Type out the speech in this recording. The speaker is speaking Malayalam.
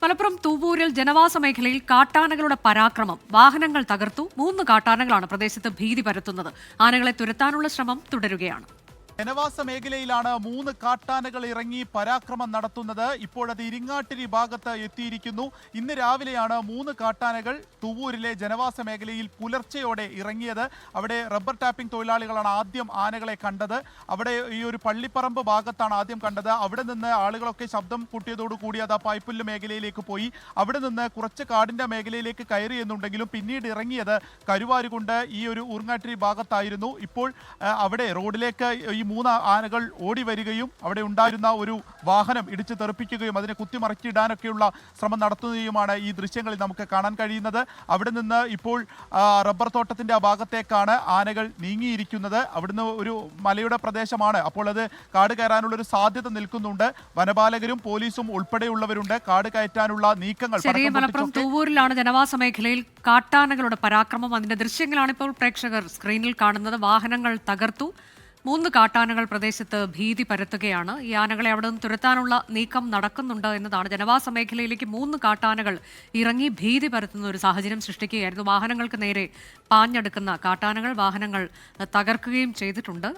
മലപ്പുറം തൂവൂരിൽ ജനവാസ മേഖലയിൽ കാട്ടാനകളുടെ പരാക്രമം. വാഹനങ്ങൾ തകർത്തു. 3 കാട്ടാനകളാണ് പ്രദേശത്ത് ഭീതി പരത്തുന്നത്. ആനകളെ തുരത്താനുള്ള ശ്രമം തുടരുകയാണ്. ജനവാസ മേഖലയിലാണ് 3 കാട്ടാനകൾ ഇറങ്ങി പരാക്രമം നടത്തുന്നത്. ഇപ്പോഴത് ഇരിങ്ങാട്ടിരി ഭാഗത്ത് എത്തിയിരിക്കുന്നു. ഇന്ന് രാവിലെയാണ് 3 കാട്ടാനകൾ തുവൂരിലെ ജനവാസ മേഖലയിൽ പുലർച്ചെയോടെ ഇറങ്ങിയത്. അവിടെ റബ്ബർ ടാപ്പിംഗ് തൊഴിലാളികളാണ് ആദ്യം ആനകളെ കണ്ടത്. അവിടെ ഈ ഒരു പള്ളിപ്പറമ്പ് ഭാഗത്താണ് ആദ്യം കണ്ടത്. അവിടെ നിന്ന് ആളുകളൊക്കെ ശബ്ദം കൂട്ടിയതോടുകൂടി അത് ആ പൈപ്പുല്ല് മേഖലയിലേക്ക് പോയി. അവിടെ നിന്ന് കുറച്ച് കാടിന്റെ മേഖലയിലേക്ക് കയറി എന്നുണ്ടെങ്കിലും പിന്നീട് ഇറങ്ങിയത് കരുവാരുകൊണ്ട് ഈ ഒരു ഊർങ്ങാട്ടിരി ഭാഗത്തായിരുന്നു. ഇപ്പോൾ അവിടെ റോഡിലേക്ക് ഈ 3 ആനകൾ ഓടി വരികയും അവിടെ ഉണ്ടായിരുന്ന ഒരു വാഹനം ഇടിച്ചു തെറിപ്പിക്കുകയും അതിനെ കുത്തിമറിച്ചിടാനൊക്കെയുള്ള ശ്രമം നടത്തുകയുമാണ് ഈ ദൃശ്യങ്ങളിൽ നമുക്ക് കാണാൻ കഴിയുന്നത്. അവിടെ നിന്ന് ഇപ്പോൾ റബ്ബർ തോട്ടത്തിന്റെ ആ ഭാഗത്തേക്കാണ് ആനകൾ നീങ്ങിയിരിക്കുന്നത്. അവിടുന്ന് ഒരു മലയുടെ പ്രദേശമാണ്. അപ്പോൾ അത് കാട് കയറാനുള്ള ഒരു സാധ്യത നിൽക്കുന്നുണ്ട്. വനപാലകരും പോലീസും ഉൾപ്പെടെയുള്ളവരുണ്ട്. കാട് കയറ്റാനുള്ള നീക്കങ്ങൾ. മലപ്പുറം തൂവൂരിലാണ് ജനവാസ മേഖലയിൽ കാട്ടാനകളുടെ പരാക്രമം. അതിന്റെ ദൃശ്യങ്ങളാണ് ഇപ്പോൾ പ്രേക്ഷകർ സ്ക്രീനിൽ കാണുന്നത്. വാഹനങ്ങൾ തകർത്തു. 3 കാട്ടാനകൾ പ്രദേശത്ത് ഭീതി പരത്തുകയാണ്. ഈ ആനകളെ അവിടെ നിന്ന് തുരത്താനുള്ള നീക്കം നടക്കുന്നുണ്ട് എന്നതാണ്. ജനവാസ മേഖലയിലേക്ക് 3 കാട്ടാനകൾ ഇറങ്ങി ഭീതി പരത്തുന്ന ഒരു സാഹചര്യം സൃഷ്ടിക്കുകയായിരുന്നു. വാഹനങ്ങൾക്ക് നേരെ പാഞ്ഞെടുക്കുന്ന കാട്ടാനകൾ വാഹനങ്ങൾ തകർക്കുകയും ചെയ്തിട്ടുണ്ട്.